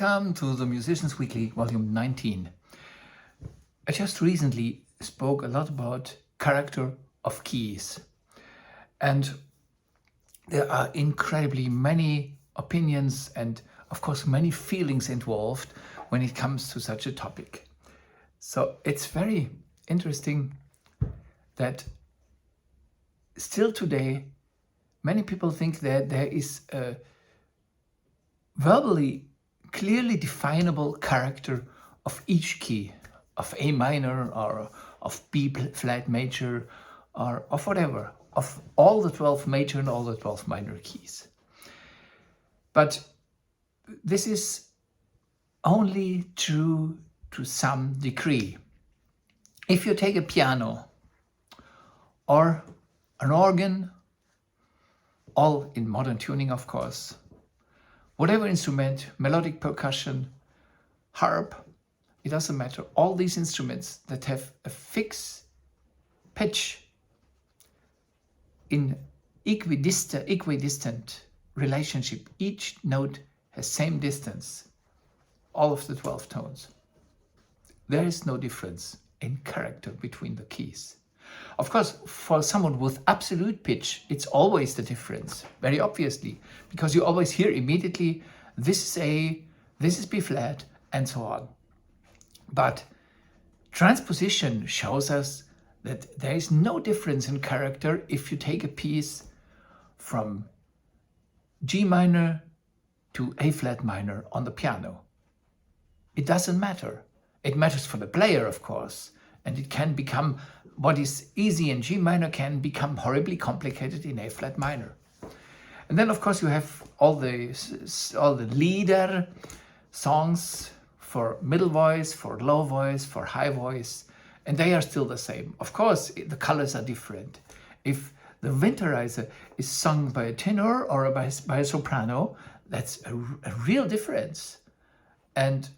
Welcome to the Musicians Weekly, volume 19. I just recently spoke a lot about character of keys. And there are incredibly many opinions and, of course, many feelings involved when it comes to such a topic. So it's very interesting that still today, many people think that there is a verbally clearly definable character of each key, of A minor or of B flat major or of whatever, of all the 12 major and all the 12 minor keys. But this is only true to some degree. If you take a piano or an organ, all in modern tuning, of course, whatever instrument, melodic, percussion, harp, it doesn't matter. All these instruments that have a fixed pitch in equidistant relationship, each note has same distance, all of the 12 tones. There is no difference in character between the keys. Of course, for someone with absolute pitch, it's always the difference, very obviously, because you always hear immediately, this is A, this is B flat, and so on. But transposition shows us that there is no difference in character if you take a piece from G minor to A flat minor on the piano. It doesn't matter. It matters for the player, of course, and it can become what is easy in G minor can become horribly complicated in A flat minor. And then, of course, you have all the leader songs for middle voice, for low voice, for high voice, and they are still the same. Of course, the colors are different. If the Winterizer is sung by a tenor or by a soprano, that's a real difference. And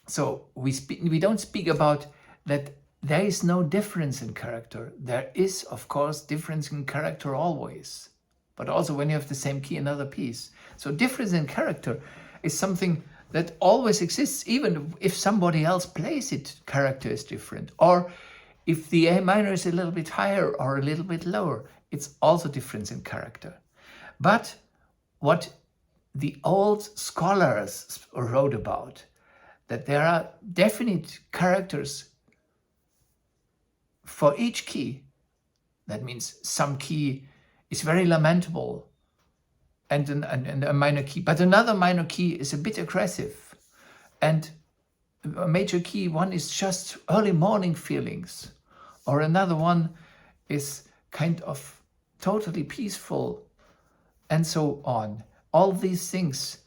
so we don't speak about that there is no difference in character. There is, of course, difference in character always, but also when you have the same key, another piece. So difference in character is something that always exists, even if somebody else plays it, character is different. Or if the A minor is a little bit higher or a little bit lower, it's also difference in character. But what the old scholars wrote about, that there are definite characters for each key. That means some key is very lamentable and a minor key, but another minor key is a bit aggressive, and a major key one is just early morning feelings, or another one is kind of totally peaceful, and so on. All these things,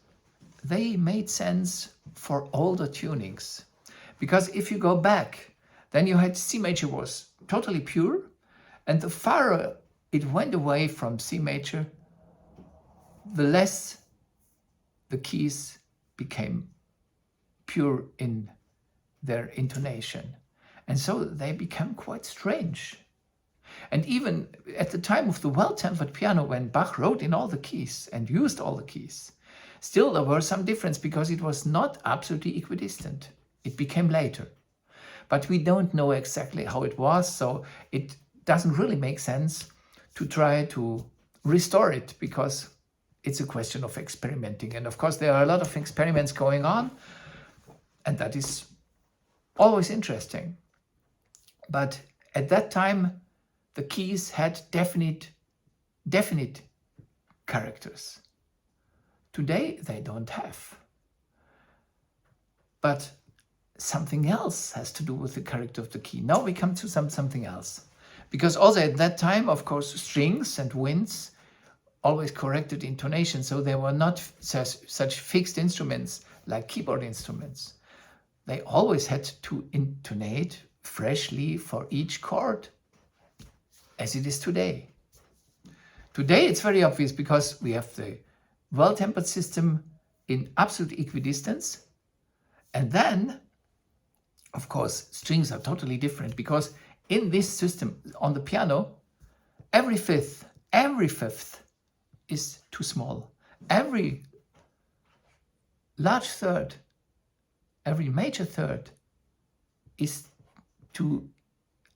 they made sense for older tunings, because if you go back, then you had C major was totally pure, and the farther it went away from C major, the less the keys became pure in their intonation. And so they became quite strange. And even at the time of the well-tempered piano, when Bach wrote in all the keys and used all the keys, still there were some difference because it was not absolutely equidistant. It became later. But we don't know exactly how it was, so it doesn't really make sense to try to restore it, because it's a question of experimenting. And of course, there are a lot of experiments going on, and that is always interesting. But at that time, the keys had definite characters. Today, they don't have. But something else has to do with the character of the key. Now we come to something else. Because also at that time, of course, strings and winds always corrected intonation, so they were not such fixed instruments like keyboard instruments. They always had to intonate freshly for each chord, as it is today. Today it's very obvious because we have the well-tempered system in absolute equidistance, and then of course, strings are totally different, because in this system on the piano, every fifth is too small. Every large third, every major third is too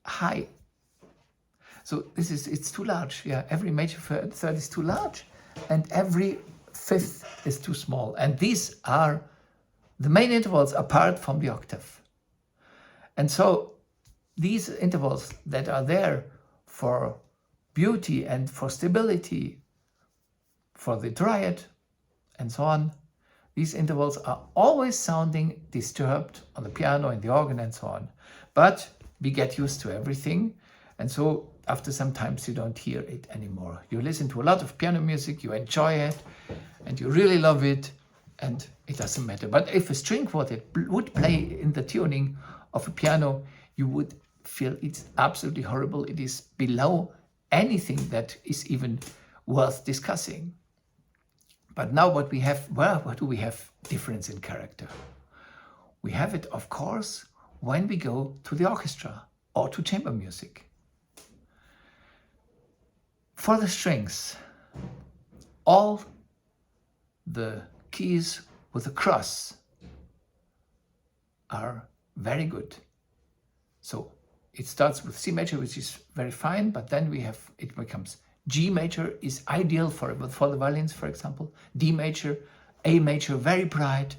high. So it's too large. Yeah, every major third is too large, and every fifth is too small. And these are the main intervals apart from the octave. And so these intervals that are there for beauty and for stability, for the triad, and so on, these intervals are always sounding disturbed on the piano and the organ and so on. But we get used to everything. And so after some time you don't hear it anymore. You listen to a lot of piano music, you enjoy it, and you really love it, and it doesn't matter. But if a string quartet would play in the tuning of a piano, you would feel it's absolutely horrible. It is below anything that is even worth discussing. But now what we have, well, what do we have difference in character? We have it, of course, when we go to the orchestra or to chamber music. For the strings, all the keys with a cross are very good. So it starts with C major, which is very fine, but then it becomes G major is ideal for the violins, for example. D major, A major, very bright.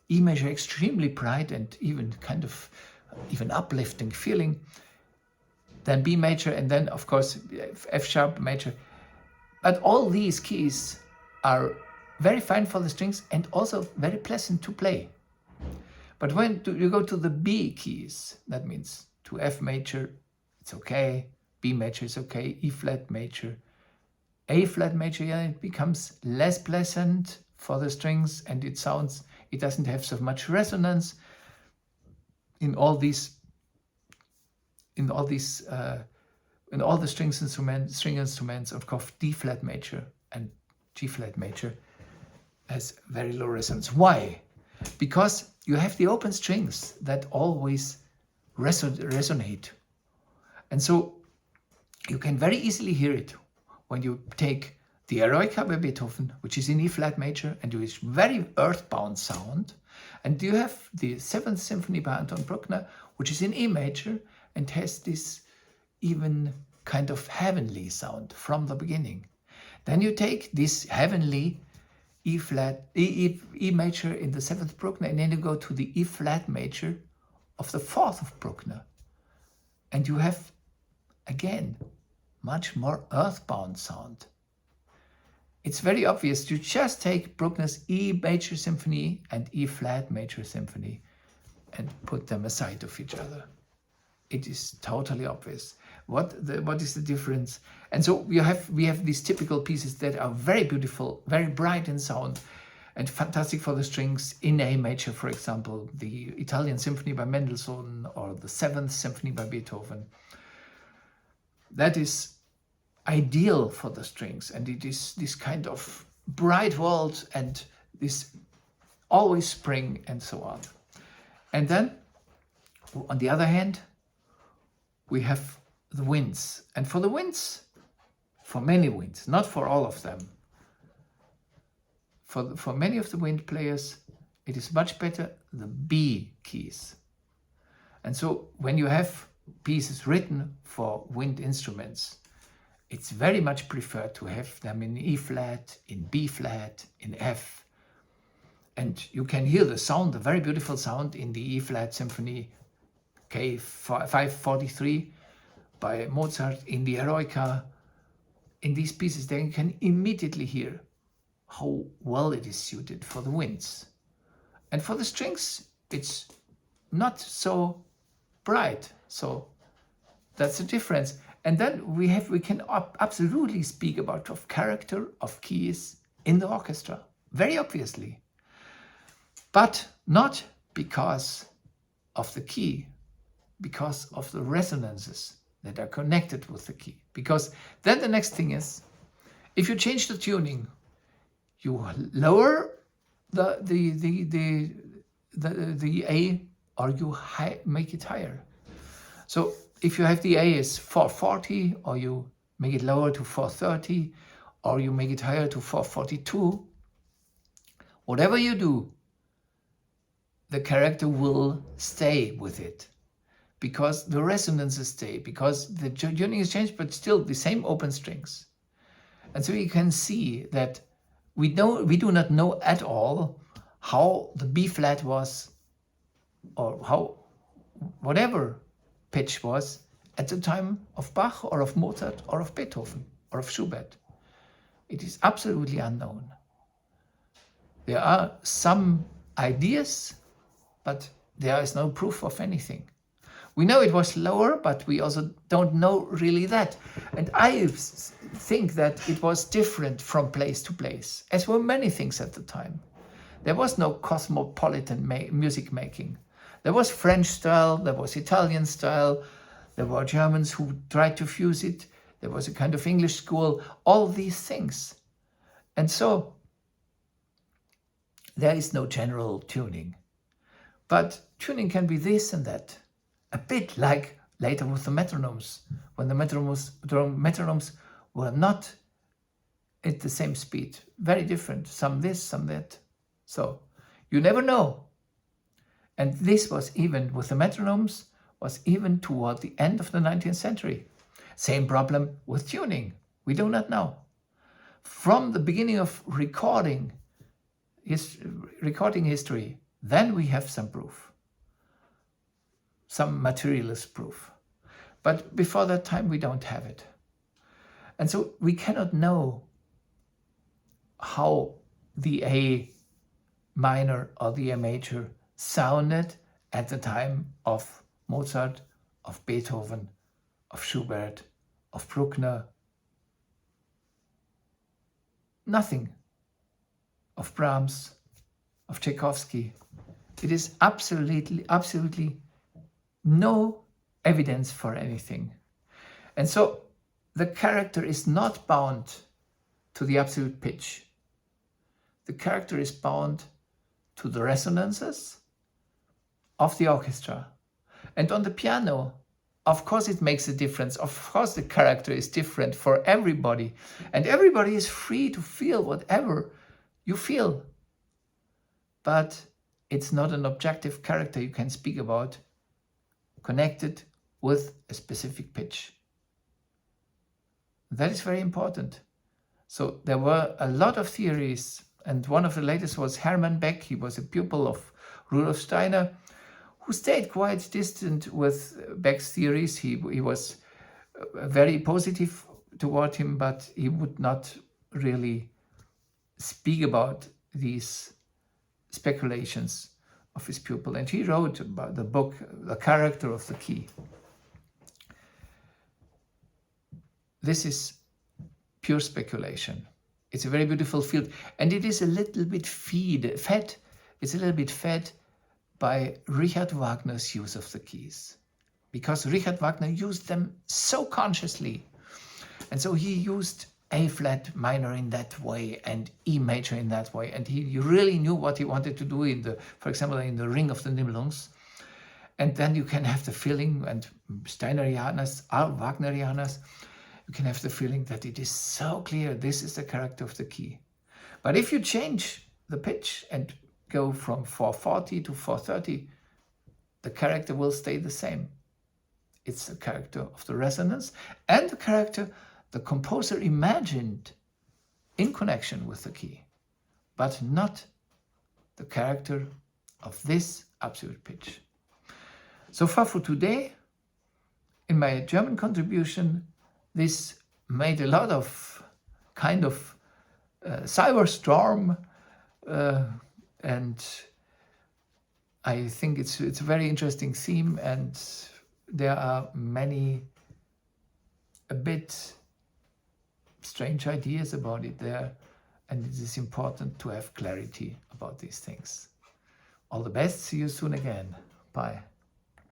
E major, extremely bright and even uplifting feeling. Then B major, and then of course F sharp major. But all these keys are very fine for the strings and also very pleasant to play. But when you go to the B keys, that means to F major, it's okay. B major is okay, E flat major, A flat major, yeah, it becomes less pleasant for the strings, and it doesn't have so much resonance in all the string instruments. Of course, D flat major and G flat major has very low resonance. Why? Because you have the open strings that always resonate, and so you can very easily hear it when you take the Eroica by Beethoven, which is in E flat major, and you have very earthbound sound, and you have the Seventh Symphony by Anton Bruckner, which is in E major and has this even kind of heavenly sound from the beginning. Then you take this heavenly E major in the Seventh Bruckner, and then you go to the E flat major of the Fourth of Bruckner, and you have again much more earthbound sound. It's very obvious. You just take Bruckner's E major symphony and E flat major symphony and put them aside of each other. It is totally obvious. What is the difference? And so we have these typical pieces that are very beautiful, very bright in sound, and fantastic for the strings in A major, for example, the Italian Symphony by Mendelssohn or the Seventh Symphony by Beethoven. That is ideal for the strings, and it is this kind of bright world and this always spring and so on. And then, on the other hand, we have the winds. And for the winds, for many winds, not for all of them, for many of the wind players, it is much better the B keys. And so when you have pieces written for wind instruments, it's very much preferred to have them in E flat, in B flat, in F. And you can hear the sound, the very beautiful sound in the E flat symphony K543 by Mozart, in the Eroica. In these pieces, then you can immediately hear how well it is suited for the winds. And for the strings, it's not so bright. So that's the difference. And then we can absolutely speak about of character of keys in the orchestra, very obviously. But not because of the key, because of the resonances that are connected with the key. Because then the next thing is, if you change the tuning, you lower the A, or you make it higher. So if you have the A is 440, or you make it lower to 430, or you make it higher to 442, whatever you do, the character will stay with it, because the resonances stay, because the tuning is changed, but still the same open strings. And so you can see that we do not know at all how the B flat was, or how whatever pitch was at the time of Bach or of Mozart or of Beethoven or of Schubert. It is absolutely unknown. There are some ideas, but there is no proof of anything. We know it was lower, but we also don't know really that. And I think that it was different from place to place, as were many things at the time. There was no cosmopolitan music making. There was French style, there was Italian style, there were Germans who tried to fuse it, there was a kind of English school, all these things. And so there is no general tuning. But tuning can be this and that. A bit like later with the metronomes, when the metronomes were not at the same speed, very different, some this, some that. So you never know. And this was even with the metronomes, was even toward the end of the 19th century. Same problem with tuning. We do not know. From the beginning of recording history, then we have some proof, some materialist proof. But before that time, we don't have it. And so we cannot know how the A minor or the A major sounded at the time of Mozart, of Beethoven, of Schubert, of Bruckner. Nothing. Of Brahms, of Tchaikovsky. It is absolutely no evidence for anything. And so the character is not bound to the absolute pitch. The character is bound to the resonances of the orchestra. And on the piano, of course it makes a difference. Of course the character is different for everybody. And everybody is free to feel whatever you feel. But it's not an objective character you can speak about connected with a specific pitch. That is very important. So there were a lot of theories, and one of the latest was Hermann Beck. He was a pupil of Rudolf Steiner, who stayed quite distant with Beck's theories. He was very positive toward him, but he would not really speak about these speculations of his pupil. And he wrote about the book, The Character of the Key. This is pure speculation. It's a very beautiful field, and it is a little bit fed. It's a little bit fed by Richard Wagner's use of the keys, because Richard Wagner used them so consciously. And so he used A flat minor in that way and E major in that way. And he really knew what he wanted to do in the, for example, in the Ring of the Nibelungs. And then you can have the feeling, and Steinerianas are Wagnerianas, you can have the feeling that it is so clear, this is the character of the key. But if you change the pitch and go from 440 to 430, the character will stay the same. It's the character of the resonance and the character the composer imagined in connection with the key, but not the character of this absolute pitch. So far for today, in my German contribution, this made a lot of kind of cyberstorm, and I think it's a very interesting theme, and there are many a bit strange ideas about it there, and it is important to have clarity about these things. All the best. See you soon again. Bye.